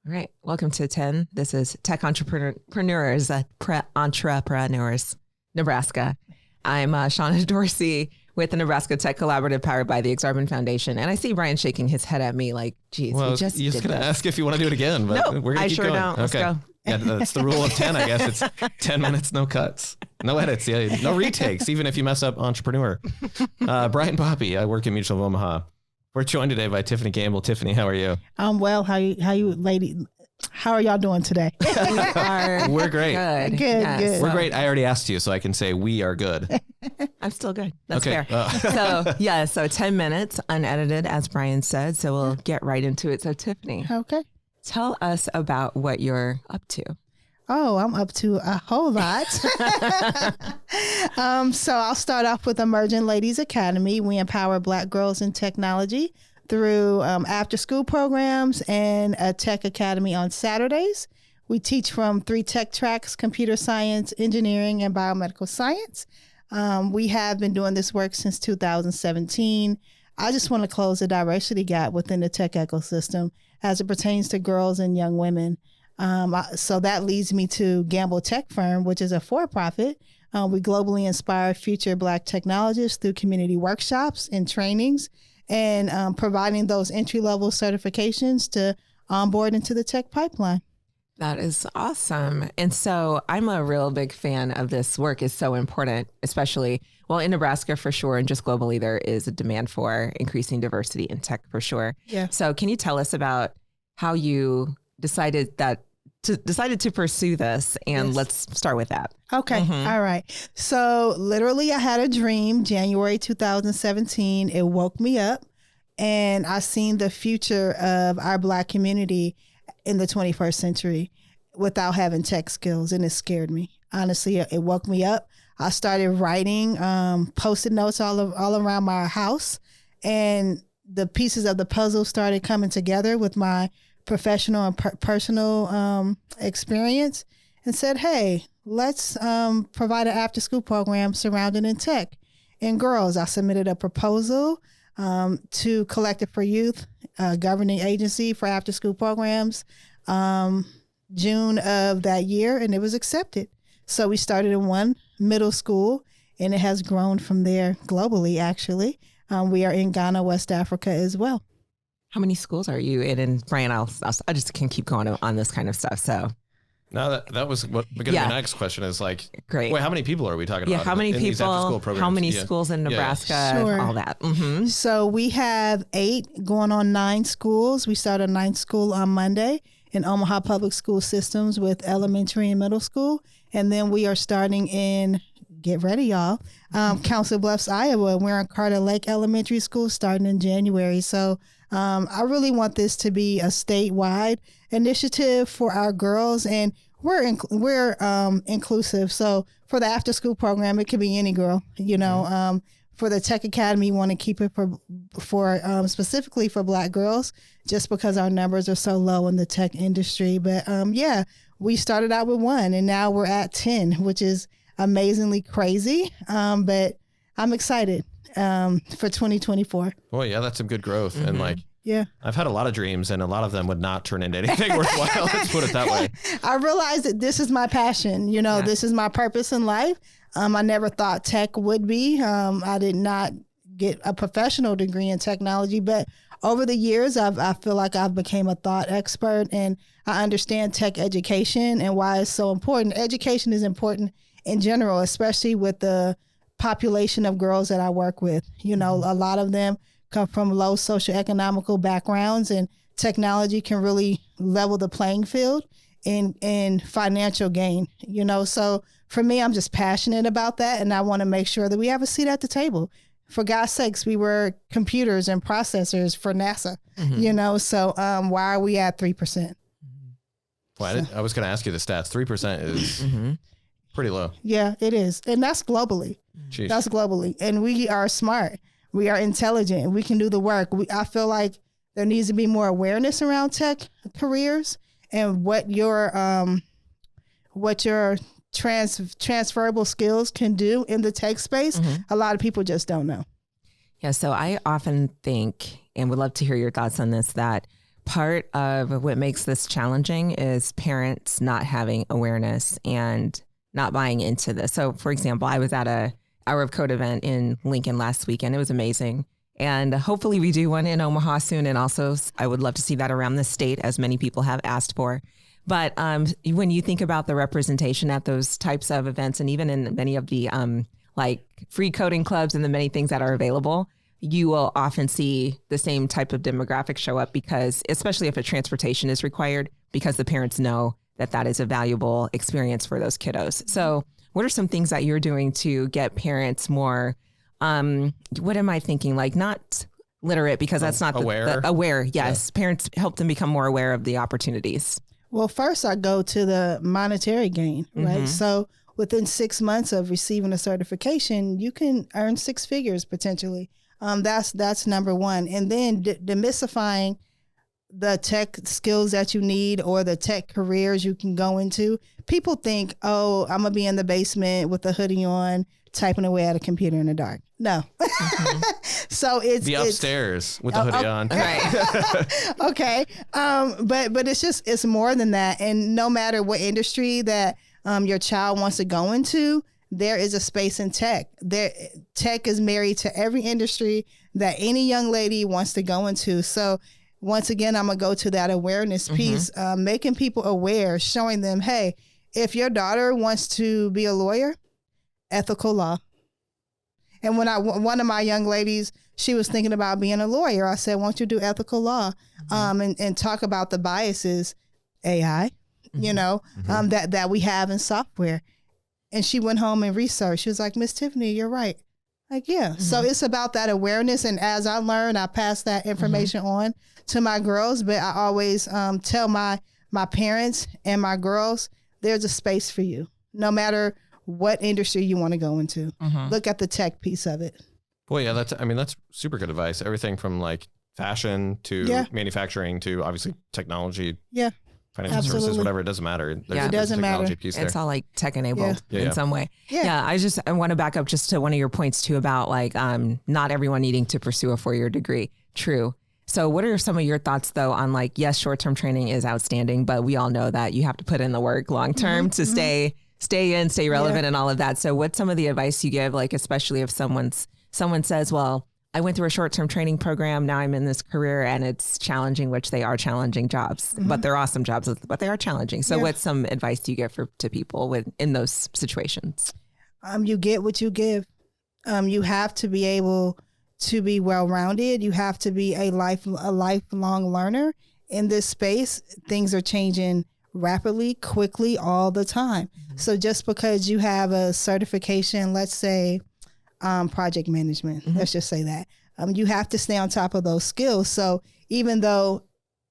All right. Welcome to 10. This is Tech Entrepreneurs, Nebraska. I'm Shauna Dorsey with the Nebraska Tech Collaborative powered by the Exarban Foundation. And I see Brian shaking his head at me like, geez, well, we just you're just going to ask if you want to do it again. But no, we're gonna I keep sure going. don't. Let's Okay. go. Yeah, that's the rule of 10, I guess. It's 10 minutes, no cuts, no edits, no retakes, even if you mess up entrepreneur. Brian Poppy, I work at Mutual of Omaha. We're joined today by Tiffany Gamble. Tiffany, how are you? I'm well. How you lady? How are y'all doing today? We're great. Good. Good. We're great. I already asked you, so I can say we are good. I'm still good. That's okay. fair. So 10 minutes unedited, as Brian said. So we'll get right into it. So Tiffany, Okay. tell us about what you're up to. Oh, I'm up to a whole lot. So I'll start off with Emerging Ladies Academy. We empower Black girls in technology through after-school programs and a tech academy on Saturdays. We teach from 3 tech tracks: computer science, engineering, and biomedical science. We have been doing this work since 2017. I just want to close the diversity gap within the tech ecosystem as it pertains to girls and young women. So that leads me to Gamble Tech Firm, which is a for-profit. We globally inspire future Black technologists through community workshops and trainings and providing those entry-level certifications to onboard into the tech pipeline. That is awesome. And so I'm a real big fan of this work. It's so important, especially, well, in Nebraska for sure, and just globally, there is a demand for increasing diversity in tech for sure. Yeah. So can you tell us about how you decided to pursue this? And Yes. let's start with that. Okay. All right. So literally I had a dream January 2017. It woke me up and I seen the future of our Black community in the 21st century without having tech skills. And it scared me. Honestly, it woke me up. I started writing Post-it notes all around my house, and the pieces of the puzzle started coming together with my professional and personal experience, and said, hey, let's provide an after-school program surrounded in tech and girls. I submitted a proposal to Collective for Youth, a governing agency for after-school programs, June of that year, and it was accepted. So we started in one middle school, and it has grown from there globally, actually. We are in Ghana, West Africa as well. How many schools are you in? And Brian, I just can keep going on this kind of stuff. So Now that was what, because the next question is like, great. Wait, how many people are we talking about? Yeah, how many in these after-school people, programs? how many schools in Nebraska, Sure. all that. Mm-hmm. So we have 8 going on 9 schools. We started a 9th school on Monday in Omaha Public School Systems with elementary and middle school. And then we are starting in, get ready, y'all, Council Bluffs, Iowa. We're in Carter Lake Elementary School starting in January. So I really want this to be a statewide initiative for our girls, and we're inclusive. So for the after school program, it could be any girl, you know. For the Tech Academy, we want to keep it for specifically for Black girls, just because our numbers are so low in the tech industry. But we started out with 1, and now we're at 10, which is amazingly crazy. But I'm excited for 2024. Boy, yeah, that's some good growth. And like, yeah, I've had a lot of dreams, and a lot of them would not turn into anything worthwhile. Let's put it that way. I realized that this is my passion. You know, this is my purpose in life. I never thought tech would be. I did not get a professional degree in technology, but over the years, I feel like I've became a thought expert, and I understand tech education and why it's so important. Education is important in general, especially with the population of girls that I work with. You know, a lot of them come from low socioeconomical backgrounds, and technology can really level the playing field in financial gain, you know. So for me, I'm just passionate about that, and I want to make sure that we have a seat at the table. For God's sakes, we were computers and processors for NASA, you know, so why are we at 3%? Well, I was going to ask you the stats. 3% is pretty low. Yeah, it is. And that's globally. Jeez. That's globally. And we are smart. We are intelligent, and we can do the work. I feel like there needs to be more awareness around tech careers and what your transferable skills can do in the tech space. A lot of people just don't know. Yeah, so I often think, and would love to hear your thoughts on this, that part of what makes this challenging is parents not having awareness and not buying into this. So, for example, I was at a Hour of Code event in Lincoln last weekend. It was amazing. And hopefully we do one in Omaha soon. And also I would love to see that around the state, as many people have asked for. But when you think about the representation at those types of events, and even in many of the like free coding clubs and the many things that are available, you will often see the same type of demographic show up, because especially if a transportation is required, because the parents know that that is a valuable experience for those kiddos. So what are some things that you're doing to get parents more, what am I thinking? Like not literate, because that's not aware. Aware. Yes. Yeah. Parents help them become more aware of the opportunities. Well, first I go to the monetary gain, right? Mm-hmm. So within 6 months of receiving a certification, you can earn 6 figures potentially. That's number one. And then demystifying the tech skills that you need or the tech careers you can go into. People think, oh, I'm going to be in the basement with a hoodie on, typing away at a computer in the dark. No. Mm-hmm. So it's upstairs with the hoodie on. Right. Okay. But it's more than that. And no matter what industry that your child wants to go into, there is a space in tech. Tech is married to every industry that any young lady wants to go into. So once again, I'm going to go to that awareness piece, making people aware, showing them, hey, if your daughter wants to be a lawyer, ethical law. And when one of my young ladies, she was thinking about being a lawyer, I said, why don't you do ethical law and talk about the biases, AI, that we have in software. And she went home and researched. She was like, Miss Tiffany, you're right. Like, yeah. So it's about that awareness. And as I learn, I pass that information on to my girls. But I always tell my parents and my girls, there's a space for you, no matter what industry you want to go into. Look at the tech piece of it. Boy, yeah, that's super good advice. Everything from like fashion to manufacturing to obviously technology. Yeah. Financial services, whatever, it doesn't matter. It doesn't matter. It's all like tech enabled in some way. Yeah. I want to back up just to one of your points too about like not everyone needing to pursue a 4-year degree. True. So what are some of your thoughts though on like, yes, short-term training is outstanding, but we all know that you have to put in the work long-term to stay relevant and all of that. So what's some of the advice you give, like, especially if someone says, well, I went through a short-term training program. Now I'm in this career and it's challenging, which they are challenging jobs, but they're awesome jobs, but they are challenging. So what's some advice you give to people in those situations? You get what you give. You have to be able to be well-rounded. You have to be a lifelong learner in this space. Things are changing rapidly, quickly, all the time. So just because you have a certification, let's say, project management. Let's just say that. You have to stay on top of those skills. So even though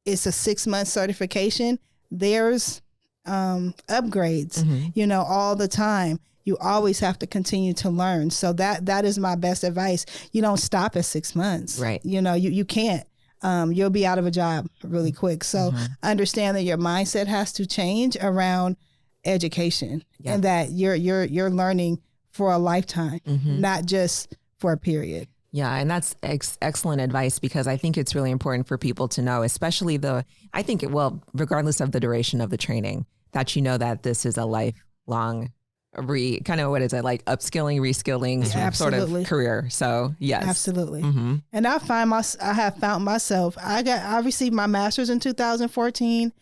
it's a 6-month certification, there's upgrades, all the time. You always have to continue to learn. So that is my best advice. You don't stop at 6 months. Right. You can't. You'll be out of a job really quick. So understand that your mindset has to change around education and that you're learning for a lifetime, not just for a period. Yeah. And that's excellent advice, because I think it's really important for people to know, especially regardless of the duration of the training, that that this is a lifelong kind of, what is it, like upskilling, reskilling sort of career. So yes. Absolutely. And I have found myself, I received my master's in 2014,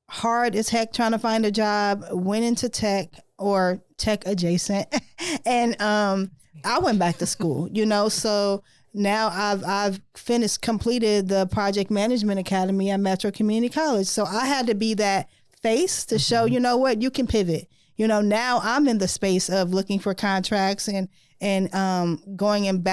hard as heck trying to find a job, went into tech or tech adjacent. And I went back to school, so now I've completed the project management academy at Metro Community College. So I had to be that face to show, what, you can pivot. Now I'm in the space of looking for contracts and going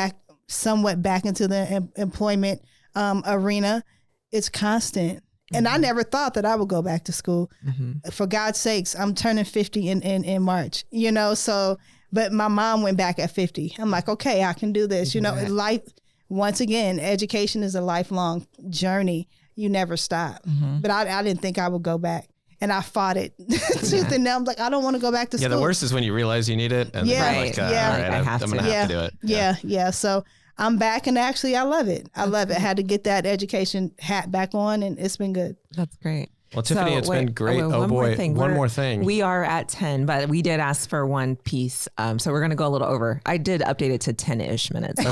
somewhat back into the employment arena. It's constant. And I never thought that I would go back to school. For God's sakes, I'm turning 50 in March, so, but my mom went back at 50. I'm like, okay, I can do this. Life, once again, education is a lifelong journey. You never stop. But I didn't think I would go back. And I fought it tooth and nail. I'm like, I don't want to go back to school. Yeah, the worst is when you realize you need it. And then you're like, all right, I'm going to have to do it. Yeah. So I'm back, and actually I love it. I love it. I had to get that education hat back on, and it's been good. That's great. Well, Tiffany, it's been great. One more thing. We are at 10, but we did ask for one piece. So we're going to go a little over. I did update it to 10-ish minutes in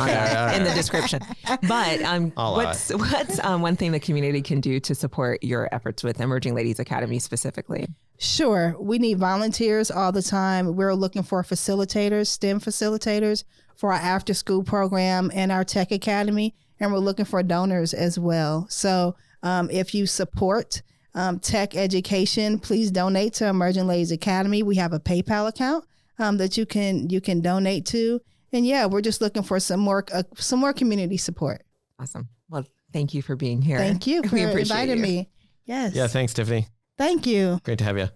the description. But what's one thing the community can do to support your efforts with Emerging Ladies Academy specifically? Sure. We need volunteers all the time. We're looking for facilitators, STEM facilitators for our after school program and our tech academy. And we're looking for donors as well. So if you support tech education, please donate to Emerging Ladies Academy. We have a PayPal account that you can donate to. And yeah, we're just looking for some more community support. Awesome. Well, thank you for being here. Thank you for inviting me. Yes. Yeah. Thanks, Tiffany. Thank you. Great to have you.